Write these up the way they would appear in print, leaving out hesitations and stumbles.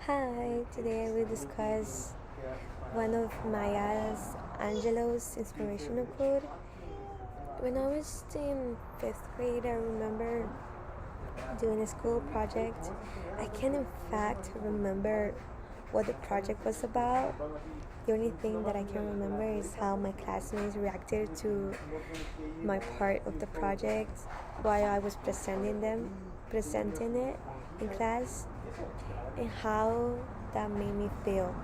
Hi, today I will discuss one of Maya Angelou's inspirational quote. When I was in fifth grade, I remember doing a school project. I can in fact remember what the project was about. The only thing that I can remember is how my classmates reacted to my part of the project while I was presenting it in class, and how that made me feel.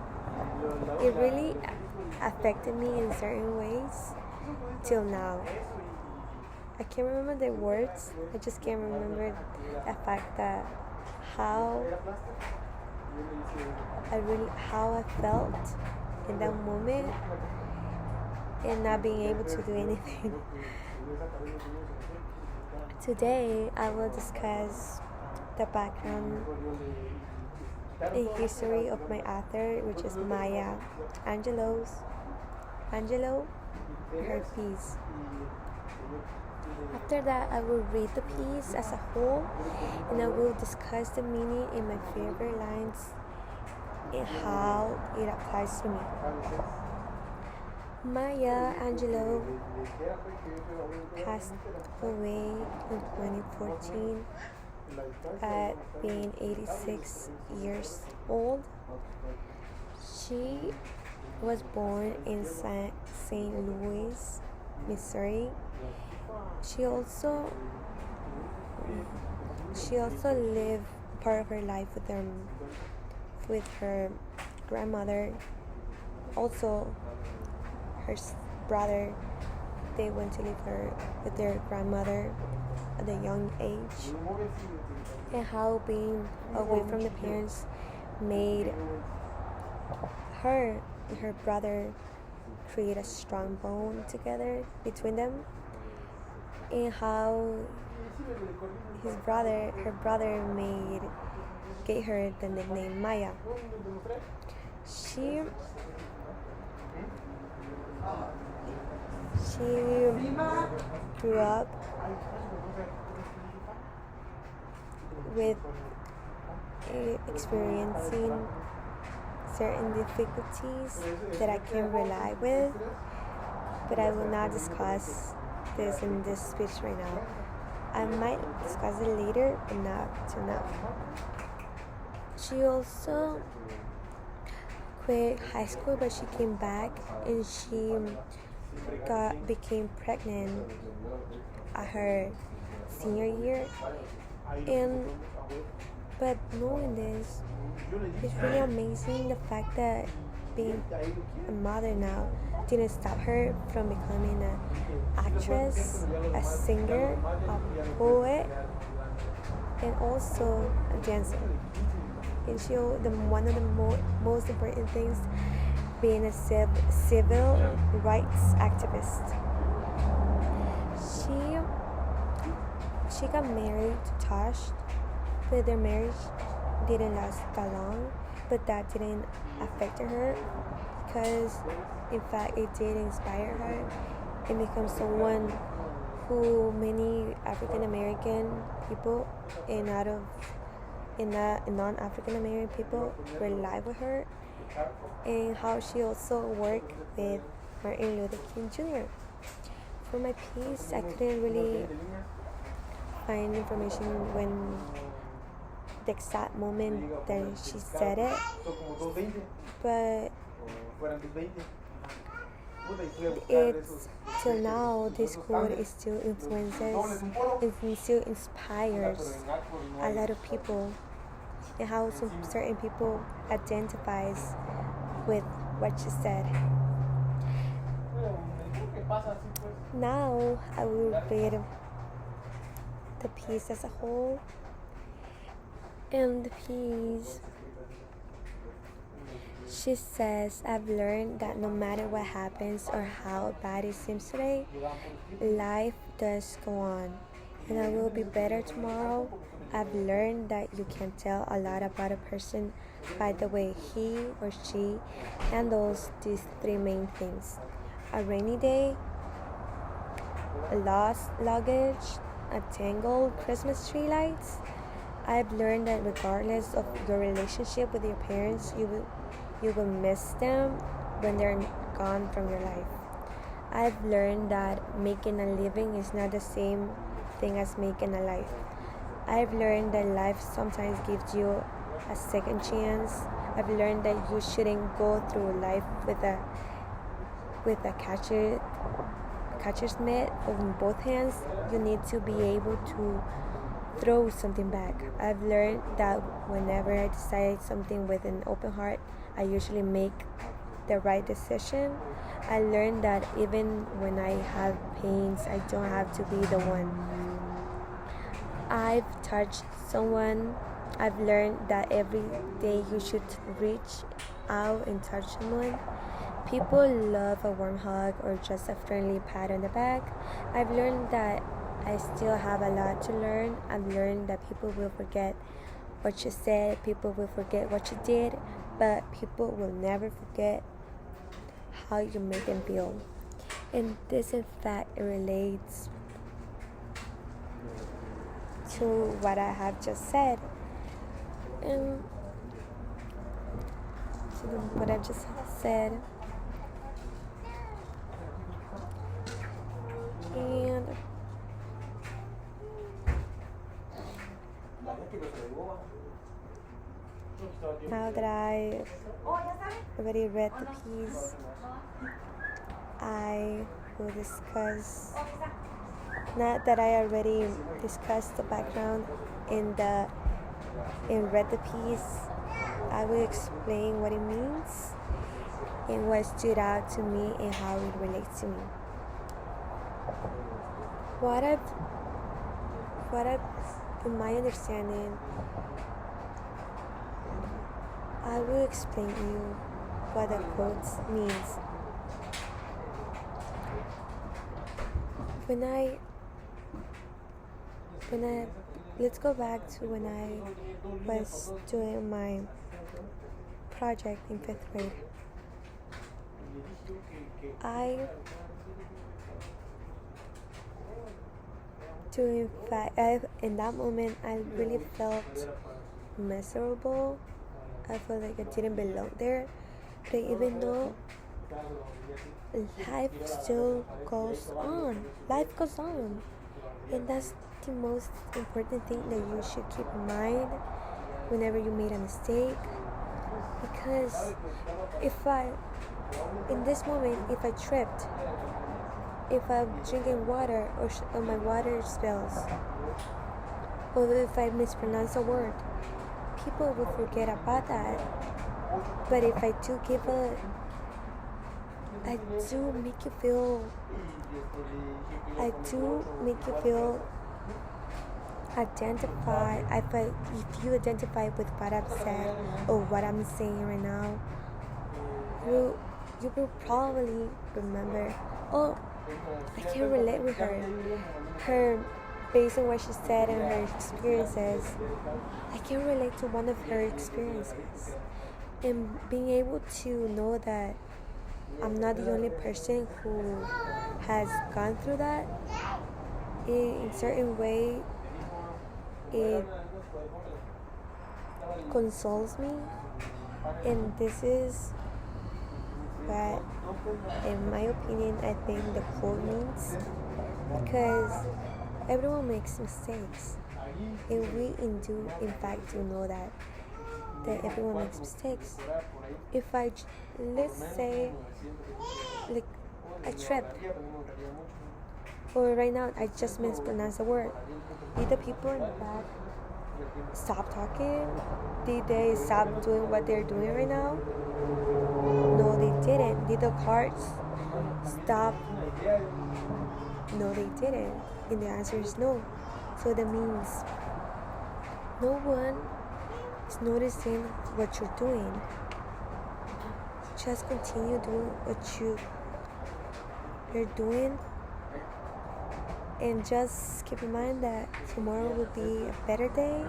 It really affected me in certain ways till now. I can't remember the words, I just can't remember the fact that how how I felt in that moment and not being able to do anything. Today I will discuss the background and history of my author, which is Maya Angelou, her piece. After that, I will read the piece as a whole, and I will discuss the meaning in my favorite lines and how it applies to me. Maya Angelou passed away in 2014 at being 86 years old. She was born in St. Louis, Missouri. She also lived part of her life with her grandmother. Also, her brother. They went to live with their grandmother at a young age, and how being away from the parents made her and her brother create a strong bond together between them, and how her brother gave her the nickname Maya. She grew up with experiencing certain difficulties that I can rely with, but I will not discuss this in this speech right now. I might discuss it later, but not tonight. She also quit high school, but she came back and she became pregnant at her senior year. But knowing this, it's really amazing the fact that being a mother now didn't stop her from becoming an actress, a singer, a poet, and also a dancer. And one of the most important things, being a civil rights activist. She got married to Tosh, but their marriage didn't last that long. But that didn't affect her, because in fact it did inspire her and become someone who many African American people and non-African American people rely with her, and how she also worked with Martin Luther King Jr. For my piece, I couldn't really find information when the exact moment that she said it, but it's till now this quote is still influences and still inspires a lot of people, and how some certain people identifies with what she said. Now I will read the piece as a whole. In the piece, she says, "I've learned that no matter what happens or how bad it seems today, life does go on, and I will be better tomorrow. I've learned that you can tell a lot about a person by the way he or she handles these three main things: a rainy day, a lost luggage, a tangled Christmas tree lights, I've learned that regardless of your relationship with your parents, you will miss them when they're gone from your life. I've learned that making a living is not the same thing as making a life. I've learned that life sometimes gives you a second chance. I've learned that you shouldn't go through life with a catcher's mitt on both hands. You need to be able to throw something back. I've learned that whenever I decide something with an open heart, I usually make the right decision. I learned that even when I have pains, I don't have to be the one. I've touched someone. I've learned that every day you should reach out and touch someone. People love a warm hug or just a friendly pat on the back. I've learned that I still have a lot to learn. I've learned that people will forget what you said, people will forget what you did, but people will never forget how you made them feel. And this, in fact, relates to what I have just said. And what I've just said. And now that I've already read the piece, I will discuss, not that I already discussed the background and read the piece, I will explain what it means and what stood out to me and how it relates to me. What I've, in my understanding, I will explain to you what the quote means. Let's go back to when I was doing my project in 5th grade. In that moment, I really felt miserable. I felt like I didn't belong there. But even though life still goes on. Life goes on. And that's the most important thing that you should keep in mind whenever you made a mistake. Because in this moment, if I tripped, if I'm drinking water or my water spills, or if I mispronounce a word, people will forget about that. But if I do make you feel identified. If you identify with what I've said or what I'm saying right now, you will probably remember, oh, I can relate with her based on what she said and her experiences. I can relate to one of her experiences, and being able to know that I'm not the only person who has gone through that, in a certain way, it consoles me. And this is what, in my opinion, I think the quote means, because everyone makes mistakes, and we in fact do know that everyone makes mistakes. If let's say, like, I tripped, or right now I just mispronounced a word, did the people in the back stop talking? Did they stop doing what they're doing right now? No, they didn't. Did the cars stop? No, they didn't. And the answer is no. So that means no one is noticing what you're doing. Just continue doing what you're doing, and just keep in mind that tomorrow will be a better day,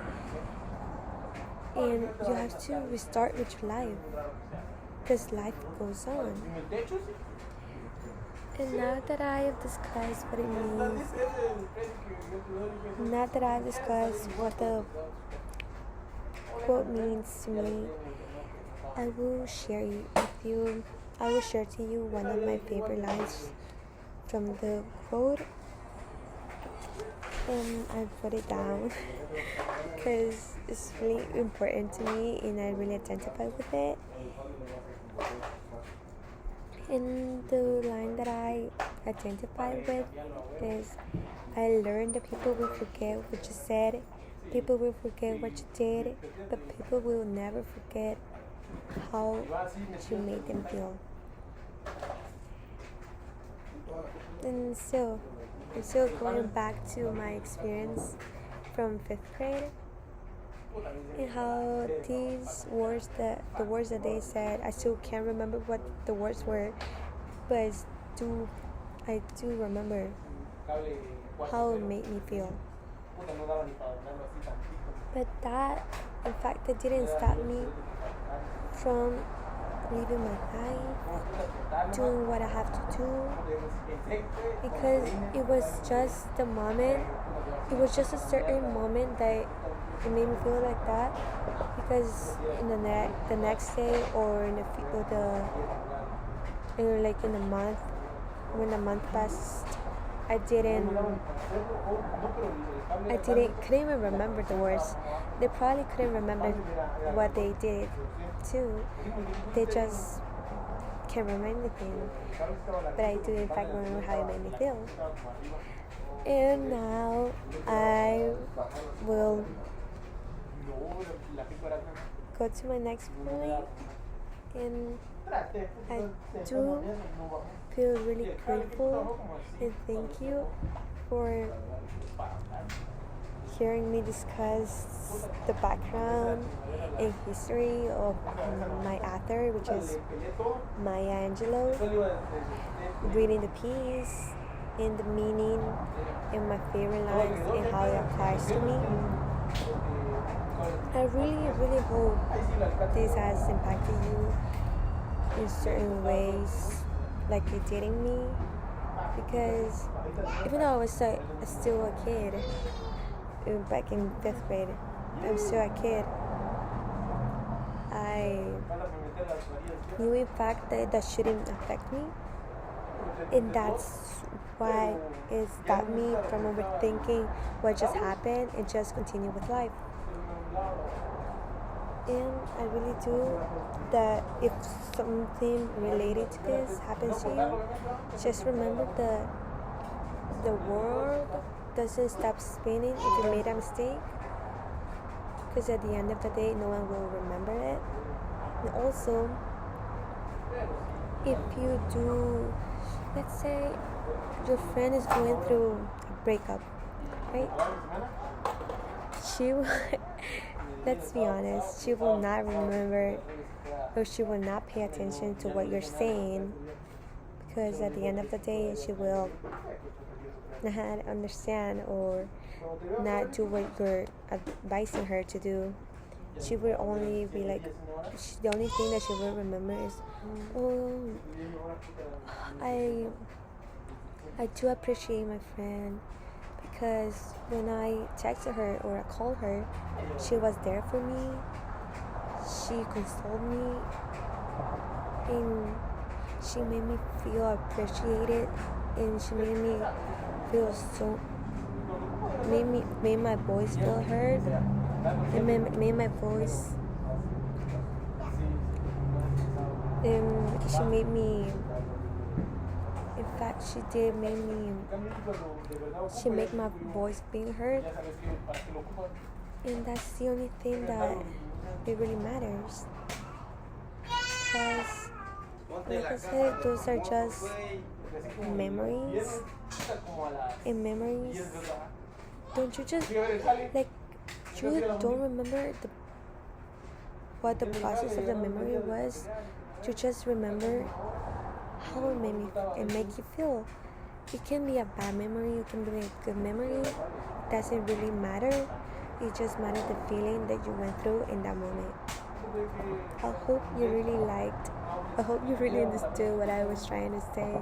and you have to restart with your life, because life goes on. And now that I have discussed what it means, now that I've discussed what the quote means to me, I will share to you one of my favorite lines from the quote. I put it down because it's really important to me and I really identify with it. And the line that I identify with is, I learned that people will forget what you said, people will forget what you did, but people will never forget how you made them feel. And still, I'm still going back to my experience from 5th grade and how these words, the words that they said, I still can't remember what the words were, but I do remember how it made me feel. But that, in fact, that didn't stop me from living my life, doing what I have to do, because it was just the moment, it was just a certain moment that it made me feel like that, because in the next day or in the month, when the month passed, I couldn't even remember the words. They probably couldn't remember what they did too. They just can't remember anything. But I do in fact remember how it made me feel. And now I will go to my next point, and I do feel really grateful and thank you for hearing me discuss the background and history of my author, which is Maya Angelou, reading the piece and the meaning and my favorite lines and how it applies to me. I really hope this has impacted you in certain ways like it did in me, because even though I was still a kid back in 5th grade, I'm still a kid, I knew in fact that shouldn't affect me, and that's why it stopped me from overthinking what just happened and just continue with life. And I really do that if something related to this happens to you, just remember that the world doesn't stop spinning if you made a mistake, because at the end of the day no one will remember it. And also, if you do, let's say your friend is going through a breakup, right? Let's be honest, she will not remember, or she will not pay attention to what you're saying, because at the end of the day she will not understand or not do what you're advising her to do. She will only be like, the only thing that she will remember is, oh, I do appreciate my friend, because when I texted her or I called her, she was there for me, she consoled me, and she made me feel appreciated, and she made me feel made my voice feel heard, and made my voice, and she made me, in fact she made my voice being heard, and that's the only thing that it really matters, because like I said, those are just memories, and memories, don't you just, like, you don't remember what the process of the memory was, you just remember how it make you feel. It can be a bad memory, it can be a good memory, doesn't really matter, it just matters the feeling that you went through in that moment. I hope you really understood what I was trying to say.